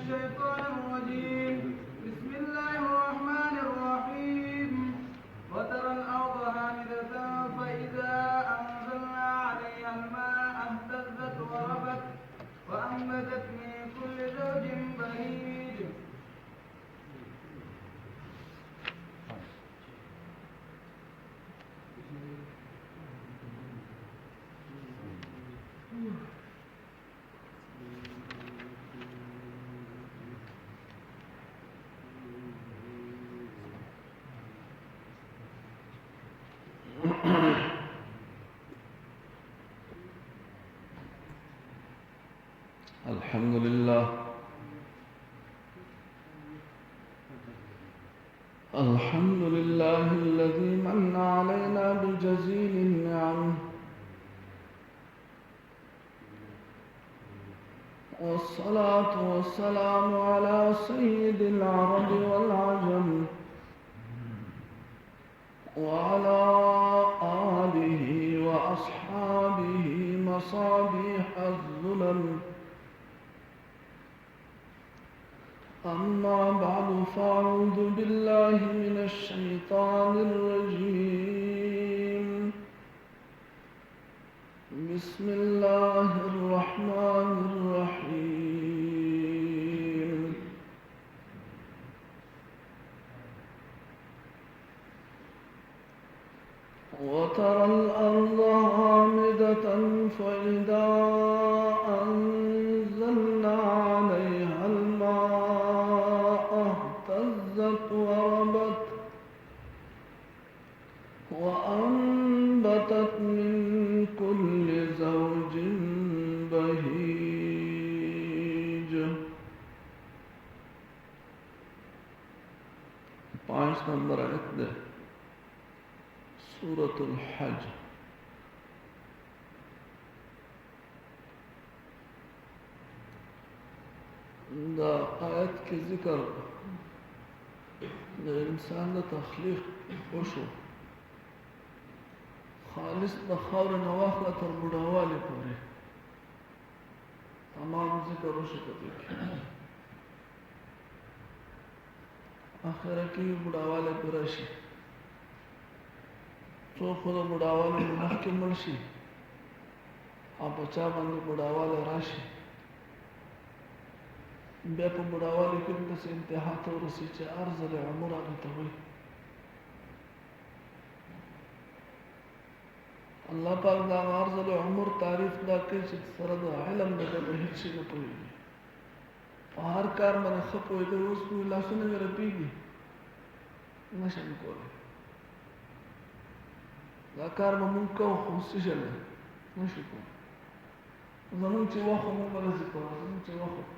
الشيطان الرجيم بسم الله الرحمن الرحيم وترى الأرض هامدة فإذا أنزلنا عليها الماء اهتزت وربت وأنبتت من كل زوج بهيج الحمد لله الذي من علينا بجزيل النعم والصلاة والسلام على سيد العرب والعجم وعلى آله وأصحابه مصابيح الظلم أما بعد فأعوذ بالله من الشيطان الرجيم بسم الله الرحمن الرحيم وترى الأرض هامدة فإذا أنزلنا عليها الماء اهتزت وربت وأنبتت من كل زوج بهيج 5 नंबर आयत दे सूरत الحج دا آیت کی ذکر دا انسان دا تخلیق وشو خالص دا خور نواخلہ تر بڑاوالی پوری تمام ذکر وشو کتی آخرہ کی بڑاوالی پرشی تو خود بڑاوالی منحکی مرشی آپ بچا بندی بڑاوالی راشی بیا په بډاوالي کې داسې انتها ته ورسي چې ارذل عمر هغه ته وایي الله پاک دا ارذل عمر تعریف دا کوي چې سره د علم نه د هیڅ شي نه پوهېږي په هر کار باندې ښه پوهېده اوس خو لاسونه مې رپېږي نشم کولی دا کار به مونږ کوو خو څه شی دی نشو کولی زمونږ چې وخت مونږ به داسې کوو زمونږ چې وخت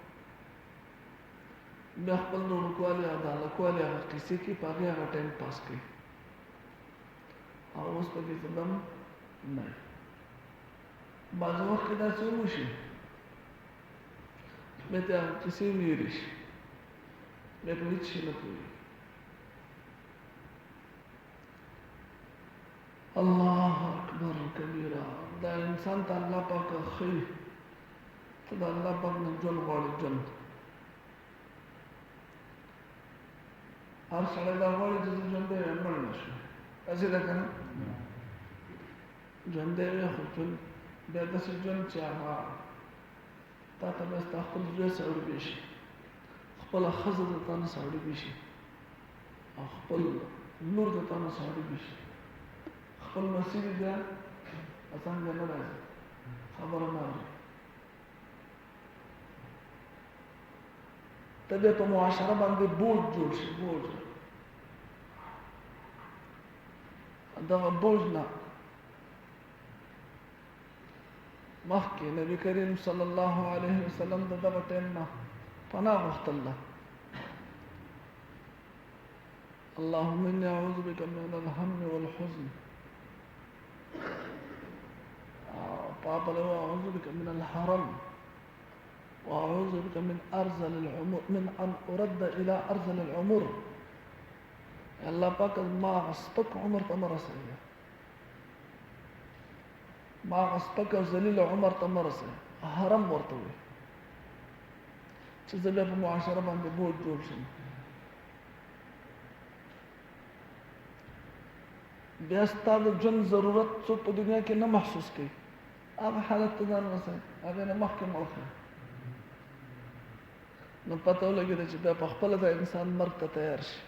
بیا خپل نورکوالی او د هلکوالي هغه قیسې کې په هغې هغه ټایم پاس کوي او اوس په کې څه دم نه بعض وخت کې داسې وشي بیا ته هغه قیسې ویرې شي بیا په هېڅ شي نه پوهېږي الله اکبر کبیره دا انسان ته الله پاک ښیي ته د الله پاک نه ژوند غواړې ژوند هر سړی دا غواړي چې ژوندی وي مړ نه شي داسې ده که نه ژوندی وي خو ژوند بیا داسې ژوند چې هغه تا ته بیا ستا خپل زوی سړی بیشي خپله ښځه د تا نه سړی بیشي او خپل لور د تا نه سړی بیشي خپل مسیر بیا اسان بیا نه راځي خبره نه اوري ته بیا په معاشره باندې بوج جوړ شي بوج دغه بوج نه مخکې نبی کریم صلی الله علیه وسلم د دغه ټیم نه پناه غوښتله اللهم اني اعوذ بك من الهم والحزن پاپا له اعوذ بك من الحرم وأعوذ بك من أرذل العمر من أن أرد إلى أرذل العمر الله پاک ما غسپک عمر ته مرسه ما غسپک ذلیل عمر ته مرسه حرم ورته وي چې زه بیا په معاشره باندې بوج جوړ شم. بیا ستا د ژوند ضرورت څوک په دنیا کې نه محسوس کوي، هغه حالت ته ځان رسوي، هغې نه مخکې مړ کړه. نو پته ولګېده چې بیا په خپله د انسان مرګ ته تیار شي.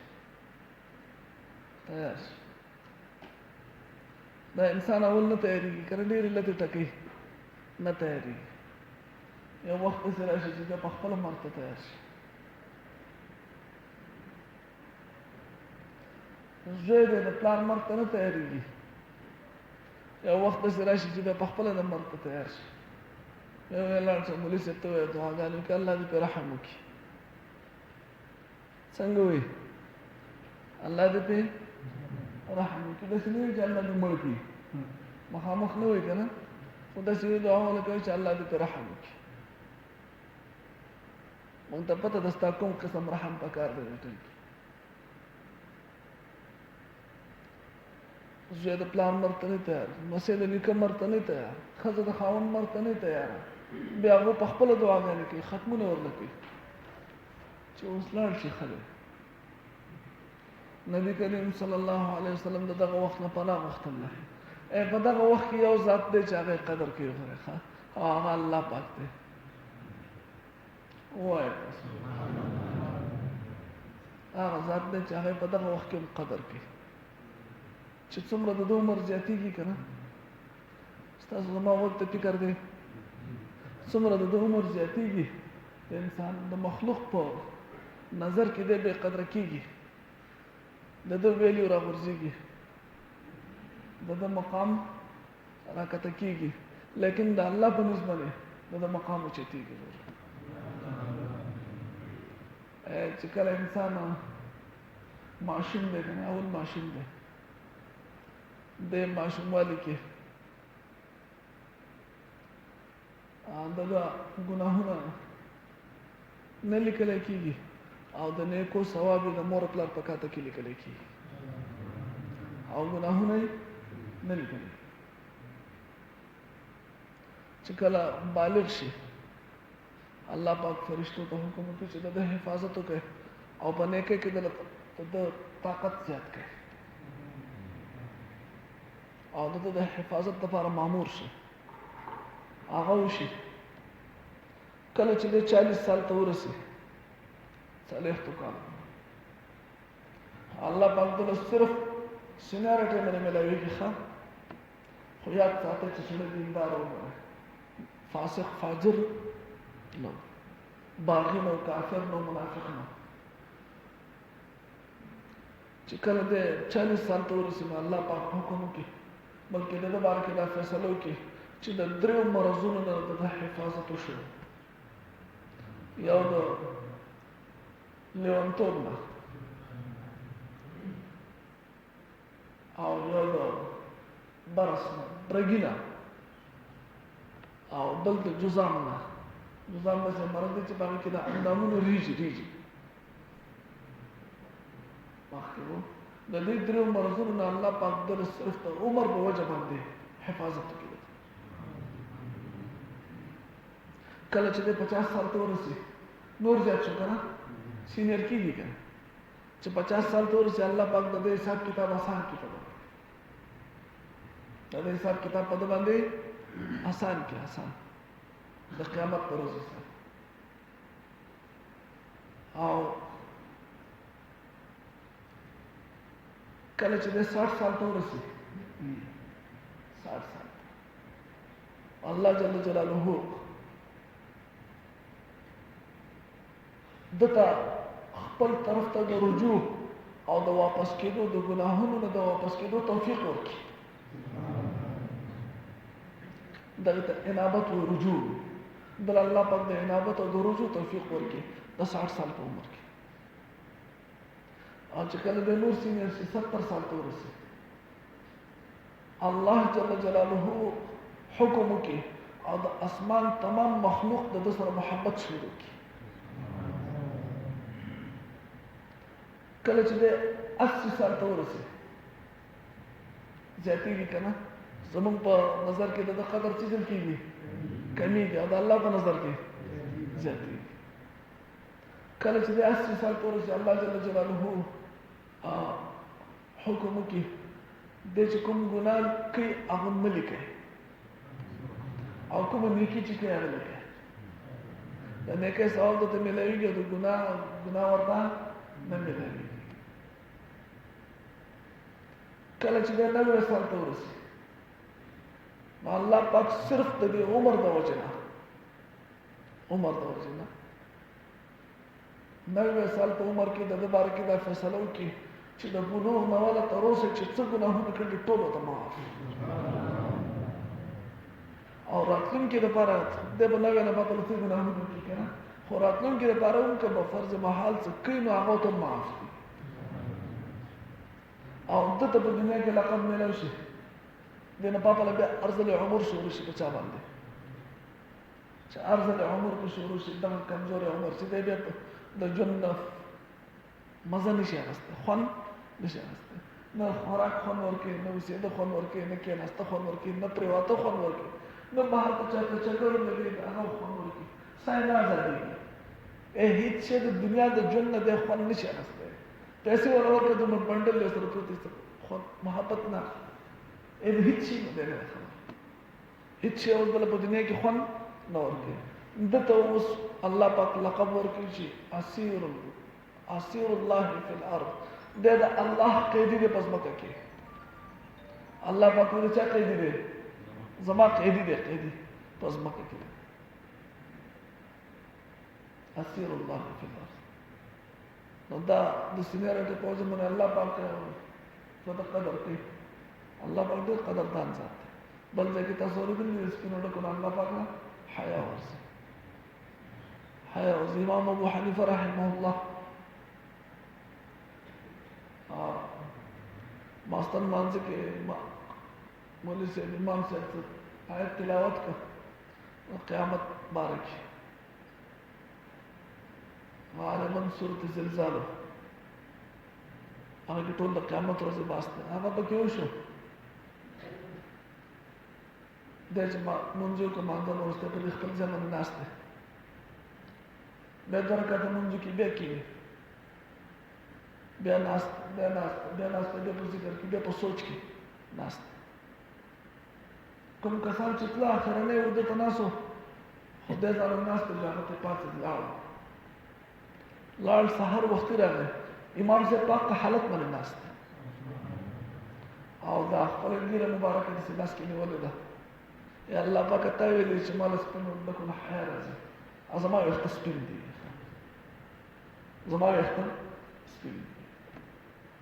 دا انسان اول نه تیارېږي، که نه ډېرې لتې ټکوي نه تیارېږي. یو وخت داسې راشي چې بیا په خپله مرګ ته تیار شي. زوی دی د پلار مرګ ته نه تیارېږي، یو وخت داسې راشي چې بیا په خپله د مرګ ته تیار شي. بیا ویې لاړ شه مولي صاحب ته ووایه دعاګانې وکړي، الله دې پرې رحم وکړي. څنګه وایي؟ الله دې پرې رحم وکړي. داسې نه وایي چې الله دې مړ کړي، مخامخ نه وایي که نه، خو داسې دعا ونه کوي چې الله دې پرې رحم وکړي. مونږ ته پته ده ستا کوم قسم رحم پکار دی وطن کې. زوی د پلار مرګ ته نه تیار، لمسی د نیکه مرګ ته نه تیار، ښځه د خاوند مرګ ته نه تیاره. بیا هغه په خپله دعاګانې کوي، ختمونه ورله کوي چې اوس لاړ شي ښه دی. نبي کریم صلی الله علیه وسلم د دغه وخت نه پناه غوښتله. په دغه وخت کې یو ذات دی چې هغه قدر کوي، او هغه الله پاک دی. ووایه هغه ذات دی چې هغه په دغه وخت کې هم قدر کوي. چې څومره د ده عمر زیاتېږي که نه، ستاسو زما غوږ ته فکر دی، څومره د ده عمر زیاتېږي د انسان د مخلوق په نظر کې دی بې قدره کېږي، د ده ویلیو راغورځېږي، د ده مقام راکته کېږي، لیکن د الله په نسبت باندې د ده مقام اوچتېږي. چې کله انسان ماشوم دی که نه، اول ماشوم دی، د ماشوموالي کې دغه ګناهونه نه لیکلی کېږي، او د نیکو ثواب یې د مور پلار په کاته کې لیکلی کېږي، او ګناهونه یې نه لیکلی. چې کله بالغ شي، الله پاک فرشتو ته حکم وکړي چې د ده حفاظت وکړي، او په نیکۍ کې د طاقت زیات کړي، او د ده د حفاظت لپاره مامور شي. هغه وشي کله چې دی 40 سال ته ورسي، 40 کاله، الله پاک دله صرف سینیارټي باندې میلاوېږي ښه، خو یاد ساتئ چې سړی دیندار وګڼئ، فاسق فاجر نه، باغي نه، کافر نه، منافق نه. چې کله دی 40 سال ته ورسي، نو الله پاک حکم وکړي، بلکې د ده باره کې دا فیصله وکړي چې د 3 مرضونو نه د ده حفاظت وشو. یو د لیونتوب نه، او یو د برس نه، برګي نه، او بل د جذام نه. جذام داسې مرض دی چې په هغې کې د اندامونو ریږي مخکې و. د دې 3 مرضونو نه الله پاک دله صرف د عمر په وجه باندې حفاظت وکړي. کله چې دی 50 سال ته ورسي، نور زیات شو که نه، سینیر کېږي که نه، چې 50 سال ته ورسي، الله پاک د دې حساب کتاب آسان کړي، د دې حساب کتاب په ده باندې آسان کړي، آسان د قیامت پر ورځ سره. او کله چې دی 60 سال ته ورسي، 60 سال، الله جل جلاله دته خپل طرف ته د رجوع او د واپس کېدو، د ګناهونو نه د واپس کېدو توفیق ورکړي. دغه ته انابت و رجوع، بل الله پاک د انابت او د رجوع توفیق ورکړي د 60 سال په عمر کې. او چې کله د نور سینیر شي، 70 سال ته ورسي، الله جل جلاله حکم وکړي او د اسمان تمام مخلوق د ده سره محبت شروع کړي. کله چې د 80 سال ته ورسي، زیاتېږي که نه، زمونږ په نظر کې د ده قدر څه ځل کېږي، کمیږي، او د الله په نظر کې زیاتېږي. کله چې د 80 سال پورې چې الله جل جلاله حکم وکړي د چې کوم ګناه کوي هغه مه لیکئ او کومه نیکي چې کوي هغه لیکئ د نیکۍ ثواب درته میلاویږي او د ګناه ورته نه میلاویږي کله چې د 90 سال ته ورسي نو الله پاک صرف د دې عمر د وجې نه 90 سال په عمر کې د دې باره کې دا فیصله وکړي چې د بلوغ نه والا تر اوسه چې څه ګناهونه کړي ټول ورته معاف او راتلونکي لپاره د به نوې نه پته څه ګناهونه وکړي که نه خو راتلونکي لپاره هم که به فرض محال څه کوي نو هغه ته معاف دي او ده ته په دنیا کې لقب میلاو شي دې نه پاپله بیا ارزل عمر شروع شي په چا باندې چې ارزل عمر په شروع شي دغه کمزوري عمر چې دی بیا د ژوند نه مزه نشي اخیستی خوند نشي اخیستی نه خوراک خوند ورکوي نه اوسېده خوند ورکوي نه کېناسته خوند ورکوي نه پرېواته خوند ورکوي نه بهر ته چاته چکر لګوي هغه خوند ورکوي ساه نه ازادېږي هېڅ شی د دنیا د ژوند نه دی خوند نشي اخیستی پیسې ور ورکړه دومره بنډل یې سره پروت دی خوند محبت نه هېڅ شي نه دی نه خبر هېڅ شی اوس بله په دنیا کې خوند نه ورکوي ده ته اوس الله پاک لقب ورکوي چې اسیر الله فی الارض دی د الله قیدي دی په ځمکه کې الله پاک د چا قیدي دی زما قیدي دی قیدي په ځمکه کې اسیر الله فی الارض نو دا د سینې راټې په وجه باندې الله پاک څه قدر کوي الله پاک ډېر قدردان ذات دی بل ځای کې تاسو اورېدلي دي سپینو ډکو نه الله پاک نه حیا ورځي حیا ورځي امام ابو حنیفه رحمه الله ماستن مانځه کې مولوي صاحب امام صاحب آیت تلاوت کړ قیامت باره کې غالبا سورة زلزال هغه کې ټول د قیامت ورځې بحث دی هغه پکې وشو دی چې لمونځ وکړو مانځه وروسته په خپل ځای باندې ناست دی بیا 2 رکعته لمونځ وکړي بیا کښېني بیا ناست بیا په ذکر کې بیا په سوچ کې ناست کوم کسان چې تله اخرنی اردو ته ناست وو خدای ځان ناست دی هغه ته پاڅېد لاړ سحر وختي راغی امام صاحب په هغه حالت باندې ناست دی او دا خپله ږیره مبارکه داسې لاس کې نیولې ده یا الله پاکه تا ویلي چې ما له سپینو ډکو نه حیا راځي او زما ویښته سپین دي زما ویښته سپین دي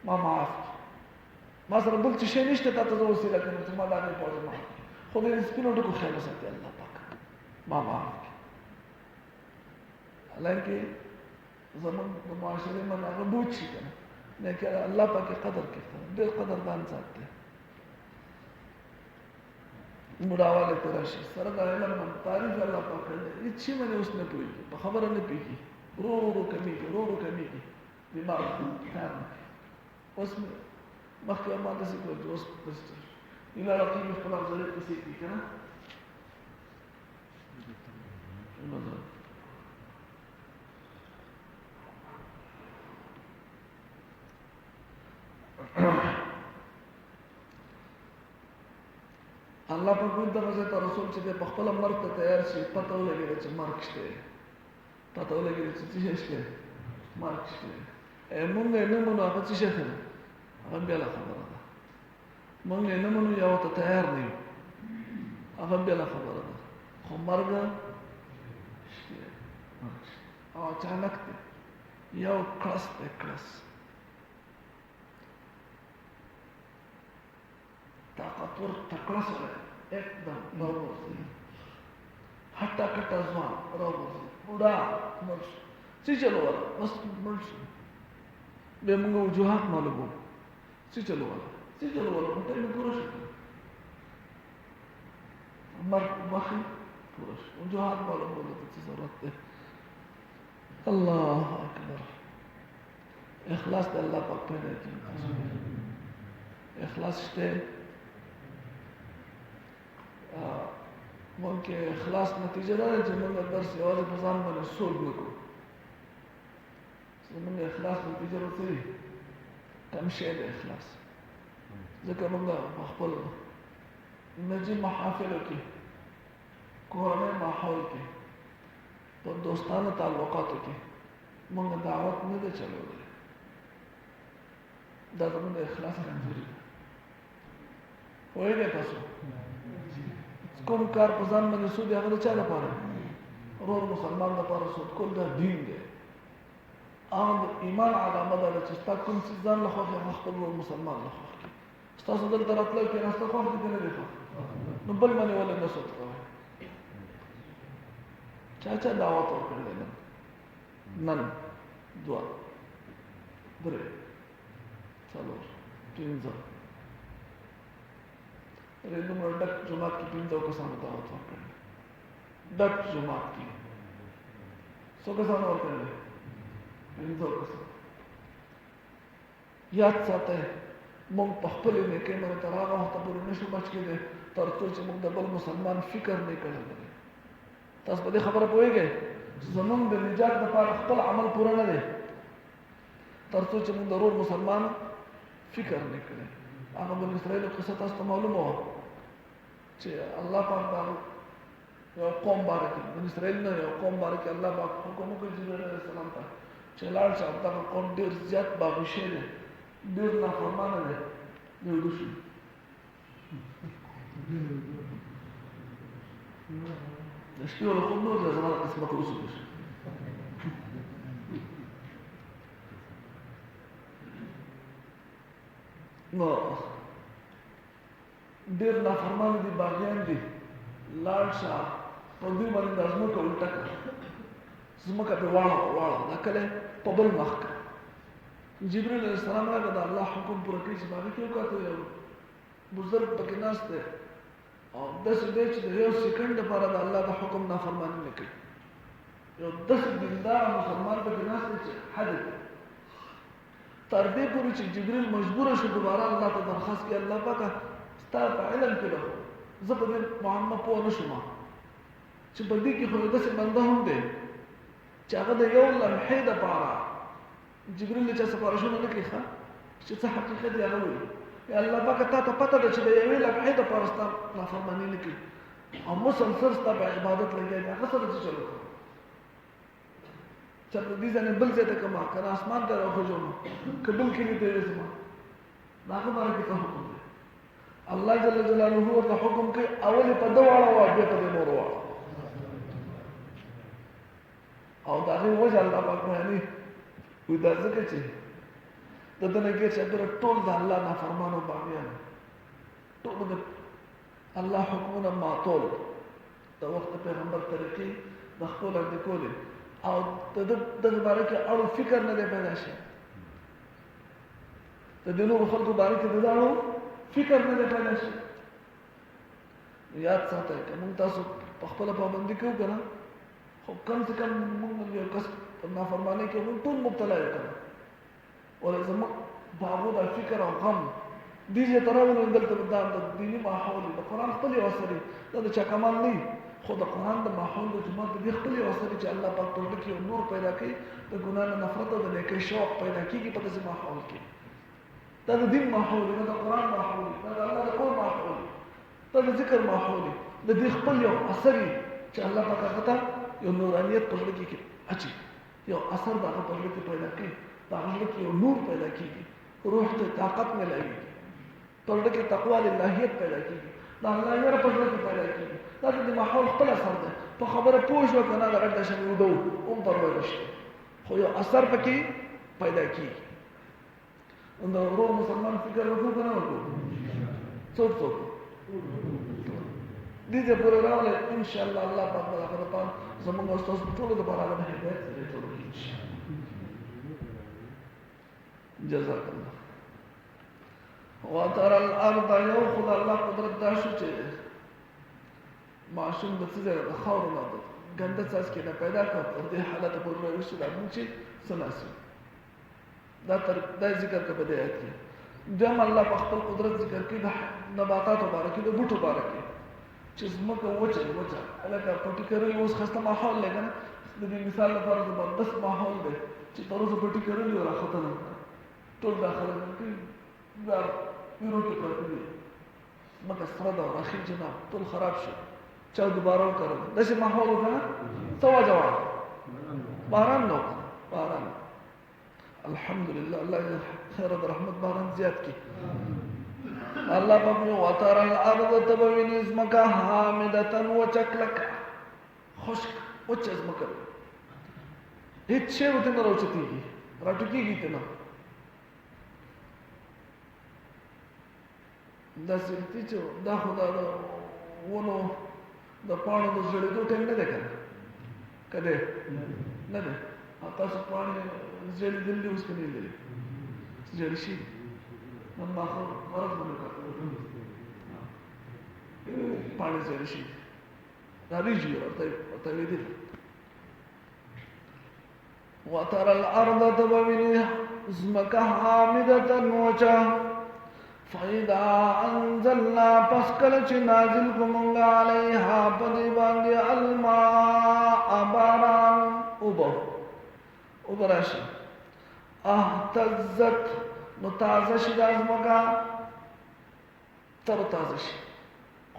ما معاف کړي ما سره بل څه شی نشته تا ته زه وسیله کوم چې ما د هغې په وجه معاف کړي خو د سپینو ډکو خیال وساتي الله پاک ما معاف کړي حالانکې زمونږ د معاشرې من هغه بوج شي که نه لیکن الله پاک قدر کوي ډېر قدردان ذات دی بوډاوالی ته راشي سره د علم نه تعریف الله پاک کړی دی هېڅ شي باندې اوس نه پوهېږي په خبره نه پوهېږي ورو ورو کمیږي بیمار خیال نه کوي اوس مخکې ما داسې کړل چې اوس داسې ایله راقي مې خپل افضلیت پسې کړي که نه الله په کوم دغه ځای ته رسول چې دی په خپله مرګ ته تیار شي پته ولګېده چې مرګ شته پته ولګېده چې څه شی شته مرګ شته مونږ یې نه منو هغه څه شی ښه ده هغه بېله خبره ده مونږ یې نه منو یا ورته تیار نه یو هغه بېله خبره ده خو مرګ شته او اچانک دی یو کړس دی کړس طاقتور تکړه سره एकदम راوځي هټا کټا ځوان راوځي بوډا مړ شو څه چلو ولا بس مړ شو به موږ وجوهات معلومو څه چلو ولا ته نه پوره شو مرګ مخې پوره شو وجوهات معلومو ته څه ضرورت ده الله اکبر اخلاص د الله پاک پیدا کړي اخلاص شته ممکن اخلاص نتیجه دا چې موږ درس یوازې په ځان باندې سوچ وکړو زمونږ اخلاص په کې ضرورت دی کم شی د اخلاص ځکه موږ په خپل نجي محافلو کې کورنۍ ماحول کې په دوستانه تعلقاتو کې موږ دعوت نه ده چلولی دا زموږ د اخلاص کمزوري ده پوهېږئ تاسو کوم کار په ځان باندې سود هغه د چا لپاره ورور مسلمان لپاره سود کول دا دین دی هغه د ایمان علامه ده چې ستا کوم څیز ځان له خوښ هغه خپل ورور مسلمان له خوښ کړي ستاسو دلته راتلل کېناسته خوښ دي که نه دي خوښ نو بل باندې ولې نه سود کوئ چا دعوت ورکړی نن دوه درې څلور پنځه دومره ډک جومات کې پنځو کسانو دعوت ورکړی ډک جومات کې څو کسانو ورکړی پنځو کسانو یاد ساتئ موږ په خپلې نیکۍ باندې تر هغه وخته پورې نشو بچ کېدی تر څو چې موږ د بل مسلمان فکر نه کړی دی تاسو په دې خبره پوهېږئ زمونږ د نجات لپاره خپل عمل پوره نه دی تر څو چې موږ د ورور مسلمان فکر نه کړی هغه بني اسرائیلو قصه تاسو ته معلومه وه چې الله پاک دا یو قوم باره کې بني اسرائیل نه یو قوم باره کې الله پاک حکم وکړ جبرائیل علیه السلام ته چې لاړ شه دغه قوم ډېر زیات باغوشی دی ډېر نافرمانه دی دی ویده شو د شپې ولا خوب نه ورځي زما قسمت وسوده شو نو ډېر نافرمانه دي باغیان دي لاړ شه په دوی باندې دا ځمکه الټه کړه ځمکه پرې واړه دا کلی په بل مخ کړه جبرائیل علیه السلام راغی د الله حکم پوره کوي چې باغې کې وکاته یو بزرګ پکې ناست دی او داسې دی چې د یو سیکنډ لپاره د الله د حکم نافرماني نه کوي یو داسې دیندار مسلمان پکې ناست دی چې حد دی تر دې پورې چې جبرائیل مجبوره شو دوباره الله ته درخواست کړي الله پاکه ستا په علم کې ده زه په دې معما پوه نه شوم چې په دې کې خو یو داسې بنده هم دی چې هغه د یو لمحې دپاره جبرائیل چا سفارشونه نه کوي ښه چې څه حقیقت دی هغه وایي یا الله پاکه تا ته پته ده چې د یوې لمحې دپاره ستا نافرماني نه کوي او مسلسل ستا په عبادت لګیا دی هغه سره څه چلو کوو چې په دې ځای بل ځای ته کما که نه اسمان ته راوخېږم که بل کلي ته یې ځم د هغه باره کې څه حکم دی الله جل جلاله ورته حکم کوي اول یې په ده واړوه بیا په دې نور واړوه او د هغې وجه الله پاک بیانوي وایي دا ځکه چې د ده نه ګیر چاپېره ټول د الله نافرمانو باغیان ټولو د الله حکمونه ماتول د وخت د پیغمبر طریقې د خپل اندې کولې او د دغه باره کې اړو فکر نه دی پیدا شي د دې نورو خلکو باره کې د ده اړو فکر نه دی پیدا شي یاد ساتئ که موږ تاسو په خپله پابندي کوو که نه خو کم سے کم موږ یو کس په نافرمانۍ کې موږ ټول مبتلا یو که نه ولې زموږ د هغو دا فکر او غم دې ځای ته راولو دلته دا د دیني ماحول د قرآن خپل یو اثر دی دا د چا کمال نه وي خو د قرآن د ماحول د جومات د دې خپل یو اثر دی چې الله پاک په زړه کې یو نور پیدا کوي د ګناه نه نفرت او د نیکۍ شوق پیدا کېږي په داسې ماحول کې دا د دین ماحول دی دا د قرآن ماحول دی دا د الله د کور ماحول دی دا د ذکر ماحول دی د دې خپل یو اثر دی چې الله پاک هغه ته یو نورانیت په زړه کې اچي یو اثر د هغه په زړه کې پیدا کوي په هغه زړه کې یو نور پیدا کېږي روح ته طاقت ملایږي په زړه کې تقوا للهیت پیدا کېږي دا الله یاره په زړه کې پیدا کېږي دا د ماحول خپل اثر دی په خبره پوه شو که نه د غټ داسې مې ودو هم پروا نشته خو یو اثر پکې پیدا کېږي نو د ورور مسلمان فکر وکړو که نه وکړو څوک دې ځای پورې راغلی انشاءالله الله پاک به هغه دپاره زموږ او ستاسو ټولو دپاره هغه د هدایت سره ټولو کړي جزاک الله وترى الارض یو خدای الله قدرت دا شو چې معشوم د څه ځای د خاورو نه ګنده څاڅکي نه پیدا کړه تر دې حالته پورې راوستو دا موږ چې څه ناسو دا ذکر کوي په دې آیت کې دویم الله په خپل قدرت ذکر کوي د نباتاتو باره کې د بوټو باره کې چې ځمکه وچه هلکه پټي کرلي اوس ښایسته ماحول دی که نه د دې مثال لپاره زبردست ماحول دی چې تر اوسه پټي کړلي او راختلی ټول دا خلک کوي بیا روټې پرتې دي ځمکه سره ده او راخي جناب ټول خراب شو چا دوباره وکړل داسې ماحول و که نه څه وجه وه باران نه و باران الحمدلله الله دې خیر د رحمت باران زیات کړي الله پاک وایي وترى الارض ته به وینې ځمکه حامدة وچه کلکه خشک وچه ځمکه هیڅ شی ورته نه راوچتېږي راټوکېږي ته نه داسې دي چې دا خو د ونو د پاڼو د زړېدو ټایم نه دی که نه که دی نه دی تاسو پاڼې زړېدلي دي اوس که نه لیدلې زړې شي نن ماښام مرض مې وکړ پاڼې زړې شي راریږي ورته ویدلې وترى الارض ته به وینې ځمکه حامدة وچه فإذا أنزلنا پس کله چې نازل کومنګ علیها په دې باندې الماء باران اوبه راشي اهتزت نو تازه شي دا ځمکه تر تازه شي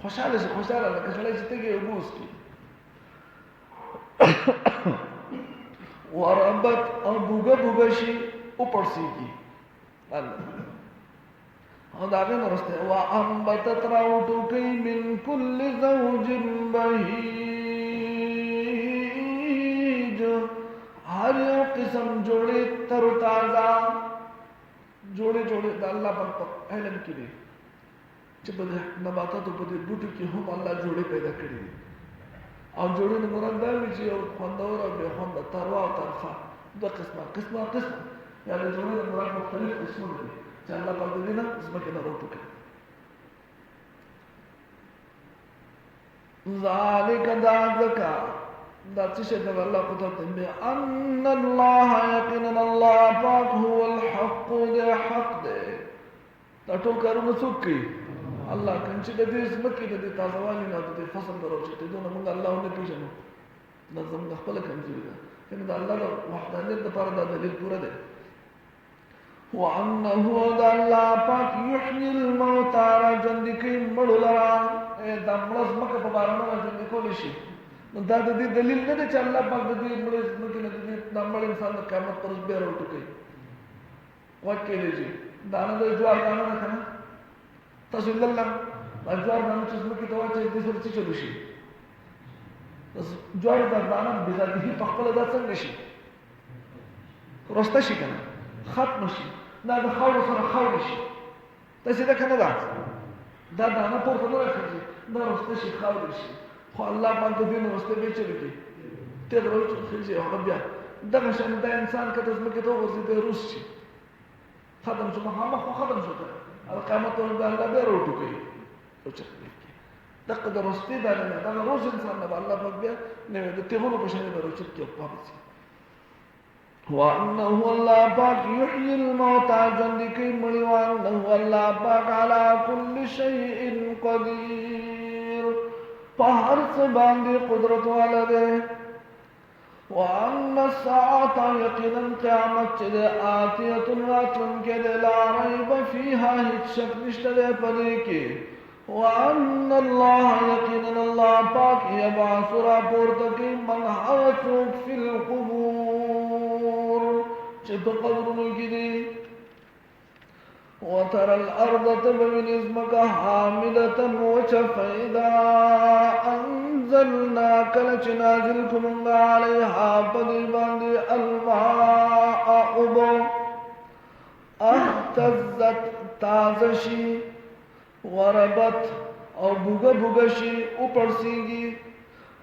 خوشحاله شي خوشحاله لکه سړی چې تږی اوبه وڅښي وربت او بوږه شي وپړسېږي او دا غي نورسته وانبتت راوټوکي من كل زوج بهيج هر یو قسم جوړې تر تازه جوړې د الله په علم کې دي چې په نباتاتو په دې بوټو کې هم الله جوړې پیدا کړې دي او جوړې نه مراد دا وي چې یو خوندور او بې خونده تروا او ترخه دوه قسمه یا د جوړې نه مراد مختلف قسمونه دي چې الله پاک دې نه ځمکې نه راوټوکي ذلك ذاك دا څه شی دی الله قدرت دې ان الله یقینا الله پاک هو الحق دې حق دې دا ټول کارونه څوک کوي الله کوم چې دې ځمکې دې تازهوالي نه دې فصل دروچته دې نه موږ الله نه پیژنو دا زموږ خپل کمزوري ده کنه دا الله د وحدانیت لپاره دا دلیل پوره دی وأنه دا الله پاک يحيي الموتى راجندي کوي مړو لرا دا مړز مکه په بارانه راجندي کولی شي نو دا د دې دلیل نه دی چې الله پاک د دې مړز مکه نه دې دا مړ انسان د قیامت پر ورځ بیا راوټوکي وکړي دي دا نه د جوار دانه نه کنه تاسو الله جوار دانه چې مکه ته واچي دې سره څه چلو شي جوار دانه بذاته په خپل د څنګه شي ورسته شي کنه ختم شي دا د خاورو سره خاورې شي داسې ده که نه ده دا دانه پورته نه راخېږي دا رسته شي خاورې شي خو الله پاک د دې نه رسته بیا چلو کړي تېغ راوخېږي هغه بیا دغه شان دا انسان که ته ځمکې ته وغورځېدی روس شي ختم شو مخامخ خو ختم شو که قیامت ته ورته الله بیا راوټوکوي راوچتوي دغه د رستې دانه نه دغه روز انسان نه به الله پاک بیا نوی د تېغونو په شانې به راوچت کړي واپس کړي وأنه الله پاک يحيي الموتى جندكي مړي وأنه الله پاک على كل شيء قدير په هر څه باندې قدرت والا دی وأن الساعة يقينا قیامت چې ده آتیة راتلونکې ده لا ريب فيها هیڅ شک نشته دی په دې کې وأن الله يقينا الله پاک يبعث راپورته کوي من هغه څوک في القبور چې په قبرونو کې دي وترى الارض تبوین ځمکه حامدة وچه فإذا انزلنا کله چې نازل کومنګ علیها په دې باندې الماء اوبه اهتزت تازه شي وربت او بوږه شي وپړسېږي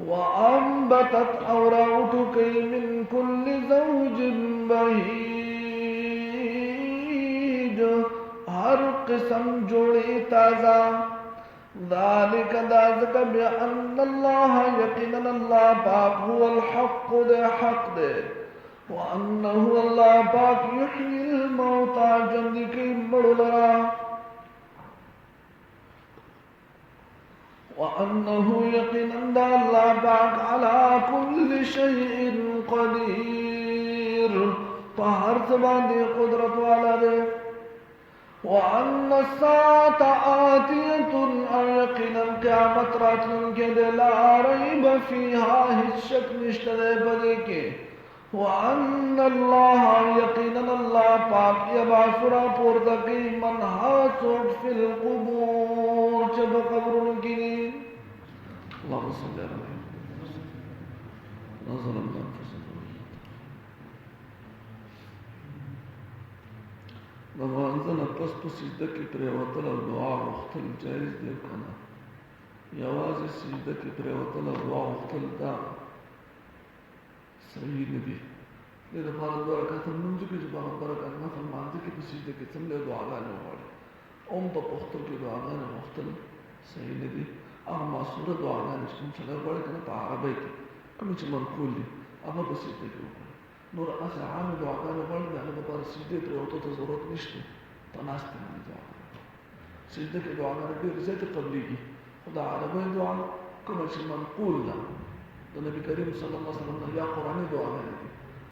وأنبتت أوراقك من كل زوج بهيج هر قسم جوړي تازه ذلك ذلك بأن الله يقينا الله پاک هو الحق ده حق ده وأنه الله پاک يحيي الموتى جندك مړو لرا وأنه يقينا الله پاک على كل شيء قدير فهر زبان قدرت والا دے وأن الساعة آتية يقينا قیامت راتن کے دے لا ريب فيها هیچ شک نشتدے بدے کے وأن الله يقينا الله پاک يبعث را پورتقی من حاسب في القبور چب قبرن کی اللهم صل على محمد لا ظلمنا أنفسنا نمازنا پس سجده کی پریوتل او دعا وختل جائز دی کنا یواز سجده کی پریوتل او دعا وختل دا صحیح ندی لیکن فارد برکات منځ کې چې باندې برکات نه فرمانځي کې په سجده کې څنګه دعاګانې وغواړي اوم په پختل کې دعاګانې وختل صحیح ندی هغه معصوره دعاګانې چې کوم سره غواړي کنه په عربی کې کوم چې منقول دي هغه په سجده کې وکړي نور اسه عام دعاګانې غواړي هغه لپاره سجده پرېوتو ته ضرورت نشته تناسته باندې دعا سجده کې دعاګانې ډېر زیات قبليږي خو د عربی دعا کوم چې منقول ده د نبی کریم صلی الله علیه وسلم یا قرآني دعاګانې دي